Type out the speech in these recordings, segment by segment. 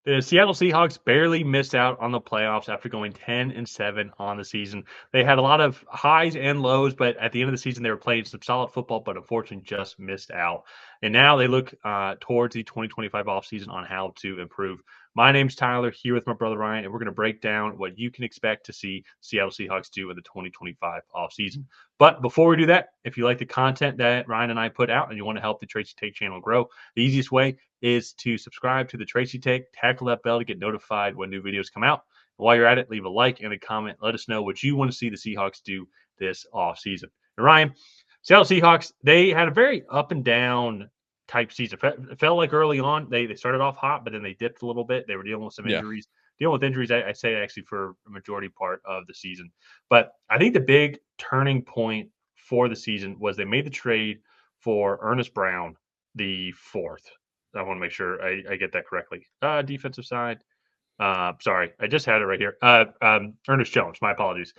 The Seattle Seahawks barely missed out on the playoffs after going 10-7 on the season. They had a lot of highs and lows, but at the end of the season, they were playing some solid football, but unfortunately just missed out. And now they look towards the 2025 offseason on how to improve. My name's Tyler, here with my brother Ryan, and we're going to break down what you can expect to see Seattle Seahawks do in the 2025 offseason. But before we do that, if you like the content that Ryan and I put out and you want to help the Tracy Take channel grow, the easiest way is to subscribe to the Tracy Take, tackle that bell to get notified when new videos come out. And while you're at it, leave a like and a comment. Let us know what you want to see the Seahawks do this offseason. And Ryan, Seattle Seahawks, they had a very up and down type season. It felt like early on they started off hot, but then they dipped a little bit. They were dealing with some Yeah. injuries. Dealing with injuries, I say actually for a majority part of the season. But I think the big turning point for the season was they made the trade for Ernest Brown, the fourth. I want to make sure I get that correctly. Defensive side. Sorry, I just had it right here. Ernest Jones. My apologies.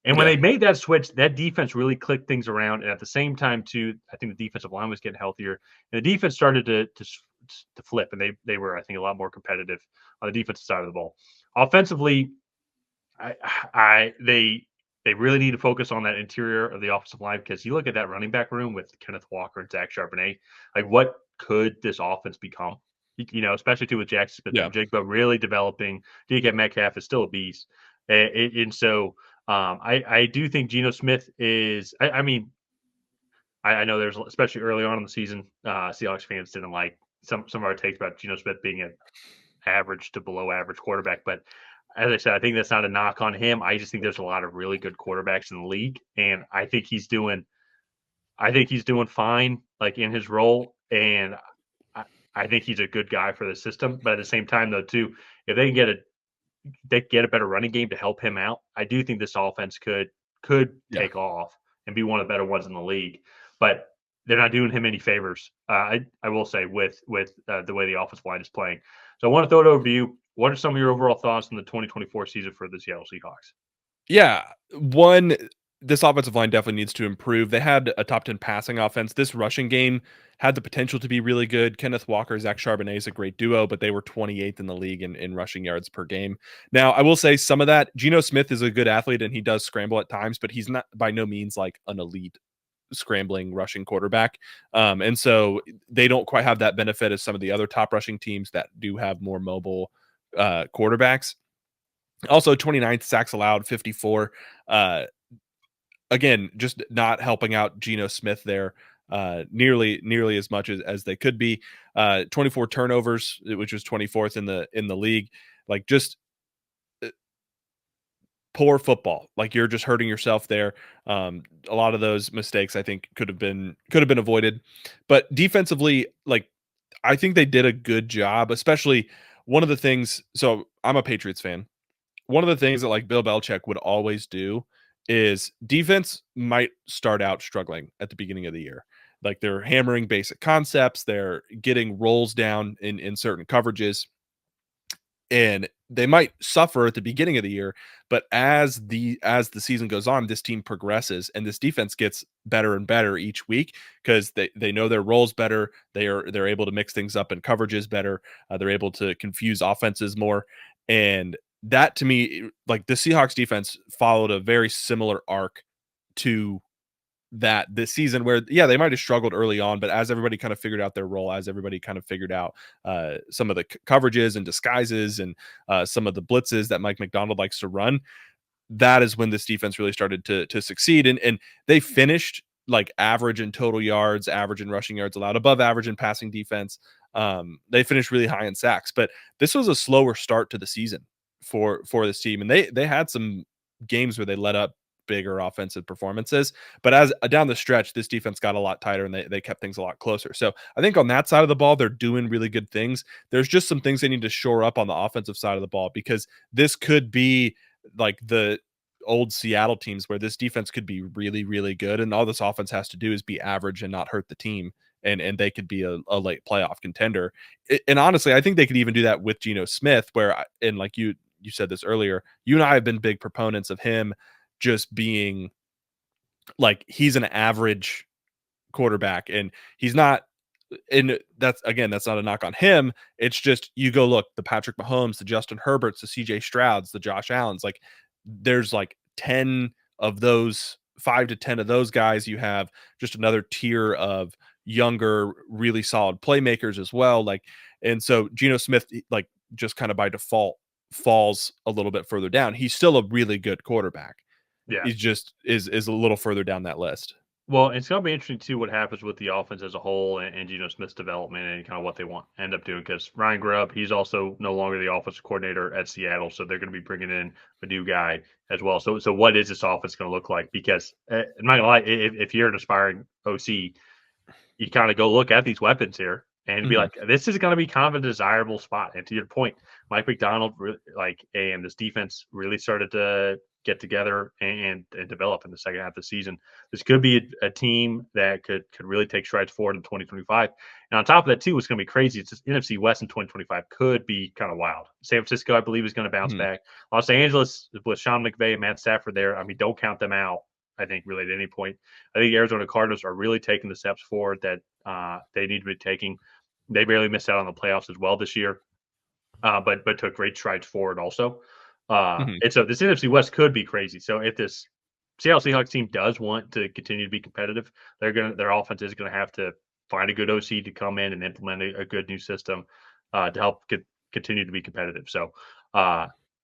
And when Yeah. they made that switch, that defense really clicked things around. And at the same time, too, I think the defensive line was getting healthier, and the defense started to flip, and they were, I think, a lot more competitive on the defensive side of the ball. Offensively, they really need to focus on that interior of the offensive line, because you look at that running back room with Kenneth Walker and Zach Charbonnet, like what could this offense become? Especially too with Jaxon Yeah. Smith-Njigba really developing. DK Metcalf is still a beast, and so I do think Geno Smith is. I mean, I know there's, especially early on in the season, Seahawks fans didn't like some of our takes about Geno Smith being an average to below average quarterback, but as I said, I think that's not a knock on him. I just think there's a lot of really good quarterbacks in the league, and I think he's doing fine, like in his role, and I think he's a good guy for the system. But at the same time, though, too, if they can get a better running game to help him out, I do think this offense could Yeah. take off and be one of the better ones in the league. But they're not doing him any favors. I will say with the way the offensive line is playing. So I want to throw it over to you. What are some of your overall thoughts on the 2024 season for the Seattle Seahawks? Yeah. This offensive line definitely needs to improve. They had a top 10 passing offense. This rushing game had the potential to be really good. Kenneth Walker, Zach Charbonnet is a great duo, but they were 28th in the league in rushing yards per game. Now, I will say some of that, Geno Smith is a good athlete and he does scramble at times, but he's not by no means like an elite scrambling rushing quarterback. And so they don't quite have that benefit as some of the other top rushing teams that do have more mobile quarterbacks. Also, 29th sacks allowed, 54. Again, just not helping out Geno Smith there nearly as much as they could be. 24 turnovers, which was 24th in the league. Like just poor football. Like you're just hurting yourself there. A lot of those mistakes I think could have been avoided. But defensively, like I think they did a good job, especially one of the things. So I'm a Patriots fan. One of the things that like Bill Belichick would always do is defense might start out struggling at the beginning of the year. Like they're hammering basic concepts, they're getting rolls down in certain coverages, and they might suffer at the beginning of the year, but as the season goes on, this team progresses and this defense gets better and better each week because they know their roles better. They're able to mix things up in coverages better. They're able to confuse offenses more, and that to me, like the Seahawks defense followed a very similar arc to that this season where yeah they might have struggled early on, but as everybody kind of figured out their role, as everybody kind of figured out some of the coverages and disguises and some of the blitzes that Mike McDonald likes to run, that is when this defense really started to succeed, and they finished like average in total yards, average in rushing yards allowed, above average in passing defense. They finished really high in sacks, but this was a slower start to the season for this team, and they had some games where they let up bigger offensive performances, but as down the stretch this defense got a lot tighter and they kept things a lot closer. So I think on that side of the ball they're doing really good things. There's just some things they need to shore up on the offensive side of the ball, because this could be like the old Seattle teams where this defense could be really really good and all this offense has to do is be average and not hurt the team, and they could be a late playoff contender. And honestly I think they could even do that with Geno Smith, where and like you said this earlier, you and I have been big proponents of him just being like he's an average quarterback and he's not and that's not a knock on him. It's just you go look the Patrick Mahomes, the Justin Herberts, the CJ Strouds, the Josh Allens. Like there's like 10 of those, 5 to 10 of those guys. You have just another tier of younger, really solid playmakers as well. Like, and so Geno Smith, like just kind of by default falls a little bit further down. He's still a really good quarterback. Yeah. He's just is a little further down that list. Well, it's going to be interesting too what happens with the offense as a whole and Geno Smith's development and kind of what they want end up doing because Ryan Grubb, he's also no longer the offensive coordinator at Seattle, so they're going to be bringing in a new guy as well. So what is this offense going to look like? Because I'm not going to lie, if you're an aspiring OC, you kind of go look at these weapons here and be like, this is going to be kind of a desirable spot. And to your point, Mike McDonald, and this defense really started to get together and develop in the second half of the season. This could be a team that could really take strides forward in 2025. And on top of that, too, what's going to be crazy, it's this NFC West in 2025 could be kind of wild. San Francisco, I believe, is going to bounce back. Los Angeles with Sean McVay and Matt Stafford there, I mean, don't count them out. I think really at any point. I think Arizona Cardinals are really taking the steps forward that they need to be taking. They barely missed out on the playoffs as well this year, but took great strides forward also. And so this NFC West could be crazy. So if this Seattle Seahawks team does want to continue to be competitive, their offense is going to have to find a good OC to come in and implement a good new system to help continue to be competitive. So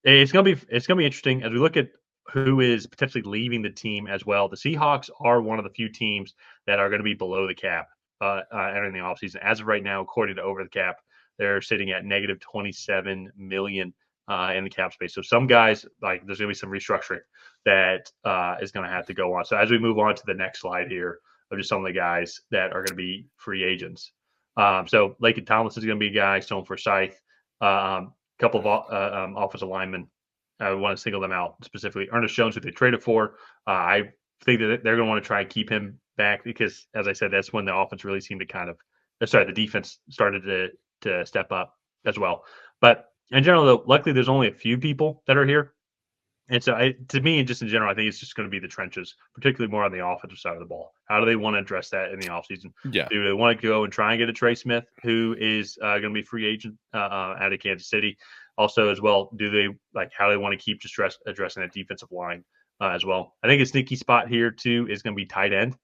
it's gonna be interesting as we look at who is potentially leaving the team as well. The Seahawks are one of the few teams that are going to be below the cap entering the offseason. As of right now, according to Over the Cap, they're sitting at negative 27 million in the cap space. So some guys, like there's going to be some restructuring that is going to have to go on. So as we move on to the next slide here of just some of the guys that are going to be free agents. So Laken Tomlinson is going to be a guy, Stone Forsythe, a couple of offensive linemen. I want to single them out specifically. Ernest Jones, who they traded for. I think that they're going to want to try and keep him back because, as I said, that's when the offense really seemed to the defense started to step up as well. But in general, though, luckily there's only a few people that are here. And so to me, just in general, I think it's just going to be the trenches, particularly more on the offensive side of the ball. How do they want to address that in the offseason? Yeah. Do they want to go and try and get a Trey Smith, who is going to be free agent out of Kansas City? Also, as well, do they how they want to keep just addressing that defensive line as well? I think a sneaky spot here, too, is going to be tight end.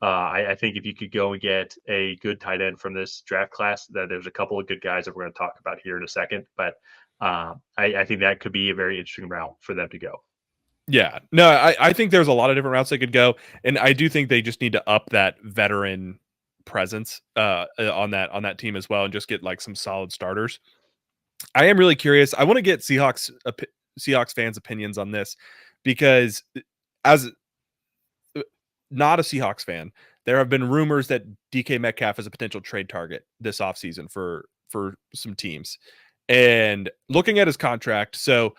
I think if you could go and get a good tight end from this draft class, that there's a couple of good guys that we're going to talk about here in a second. But I think that could be a very interesting route for them to go. Yeah, no, I think there's a lot of different routes they could go, and I do think they just need to up that veteran presence on that team as well, and just get like some solid starters. I am really curious. I want to get Seahawks fans' opinions on this because as not a Seahawks fan, there have been rumors that DK Metcalf is a potential trade target this offseason for some teams. And looking at his contract, so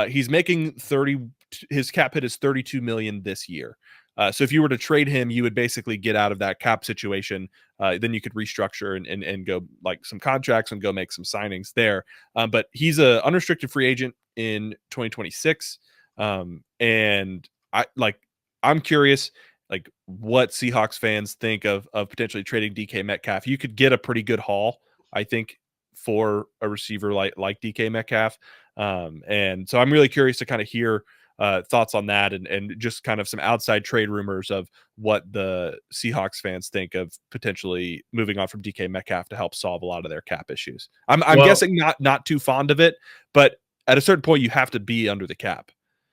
he's making 30. His cap hit is 32 million this year. So if you were to trade him, you would basically get out of that cap situation. Then you could restructure and go like some contracts and go make some signings there. But he's a unrestricted free agent in 2026. And I'm curious like what Seahawks fans think of potentially trading DK Metcalf. You could get a pretty good haul, I think, for a receiver like DK Metcalf. And so I'm really curious to kind of hear thoughts on that and just kind of some outside trade rumors of what the Seahawks fans think of potentially moving on from DK Metcalf to help solve a lot of their cap issues. I'm guessing not too fond of it, but at a certain point you have to be under the cap.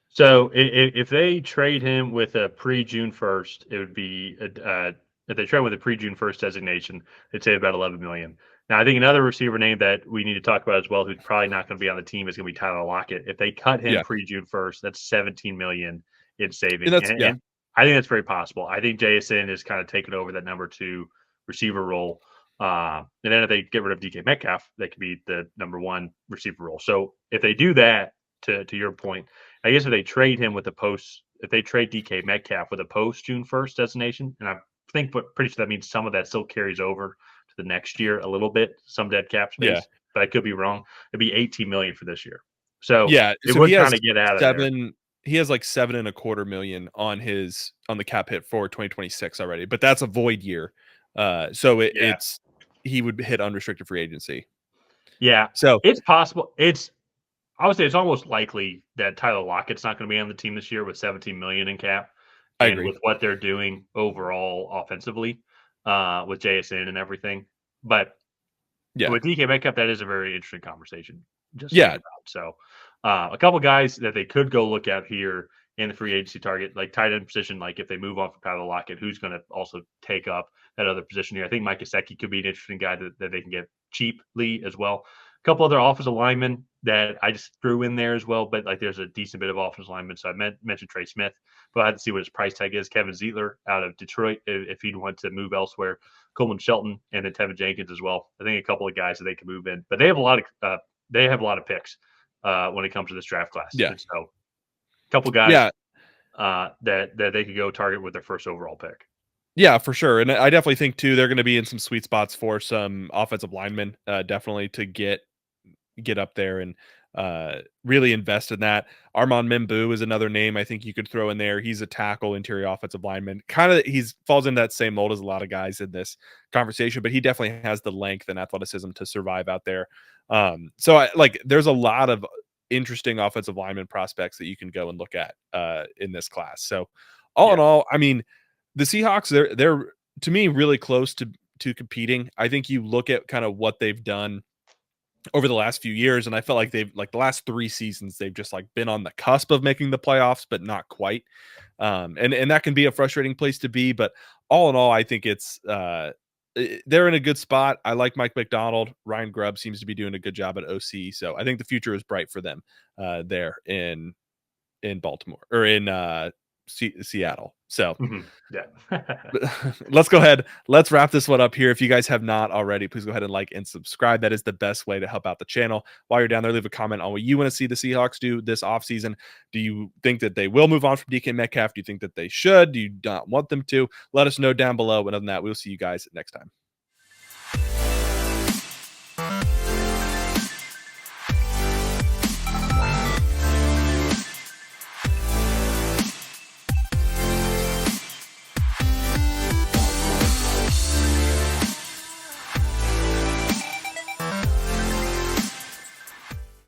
So if they trade him with a pre-June 1st, it would be if they trade with a pre-June 1st designation, they'd say about 11 million. Now, I think another receiver name that we need to talk about as well, who's probably not going to be on the team, is going to be Tyler Lockett. If they cut him pre-June 1st, that's 17 million in savings. And I think that's very possible. I think JSN is kind of taken over that number 2 receiver role. And then if they get rid of DK Metcalf, that could be the number 1 receiver role. So if they do that, to your point, I guess if they trade him with if they trade DK Metcalf with a post June 1st designation, and I think, but pretty sure that means some of that still carries over to the next year a little bit, some dead cap space, but I could be wrong. It'd be 18 million for this year. So it would kind of get out of there. He has like 7.25 million on the cap hit for 2026 already, but that's a void year. So it's he would hit unrestricted free agency. Yeah, So it's possible. I would say it's almost likely that Tyler Lockett's not going to be on the team this year with 17 million in cap, I and agree. with what they're doing overall offensively, with JSN and everything. But Yeah. with DK Metcalf, that is a very interesting conversation just to think Yeah. about. So, a couple guys that they could go look at here in the free agency target, like tight end position, like if they move on from Tyler Lockett, who's going to also take up that other position here? I think Mike Gesicki could be an interesting guy that they can get cheaply as well. A couple other offensive linemen that I just threw in there as well, but like there's a decent bit of offensive linemen. So I mentioned Trey Smith, but I had to see what his price tag is. Kevin Zeitler out of Detroit, if he'd want to move elsewhere. Coleman Shelton and then Tevin Jenkins as well. I think a couple of guys that they can move in, but they have a lot of picks when it comes to this draft class. Yeah. And so a couple guys Yeah. that they could go target with their first overall pick. Yeah, for sure. And I definitely think too they're going to be in some sweet spots for some offensive linemen, definitely to get up there and really invest in that. Armand Mimbu is another name I think you could throw in there. He's a tackle, interior offensive lineman. Kind of he's falls in that same mold as a lot of guys in this conversation, but he definitely has the length and athleticism to survive out there. So there's a lot of interesting offensive lineman prospects that you can go and look at in this class. So all in all, I mean, the Seahawks, they're to me really close to competing. I think you look at kind of what they've done over the last few years, and I felt like they've like the last 3 seasons they've just like been on the cusp of making the playoffs, but not quite. And that can be a frustrating place to be, but all in all, I think it's they're in a good spot. I like Mike McDonald. Ryan Grubb seems to be doing a good job at OC, so I think the future is bright for them there in Baltimore or in Seattle. So Yeah. let's go ahead. Let's wrap this one up here. If you guys have not already, please go ahead and like and subscribe. That is the best way to help out the channel. While you're down there, leave a comment on what you want to see the Seahawks do this offseason. Do you think that they will move on from DK Metcalf? Do you think that they should? Do you not want them to? Let us know down below. And other than that, we'll see you guys next time.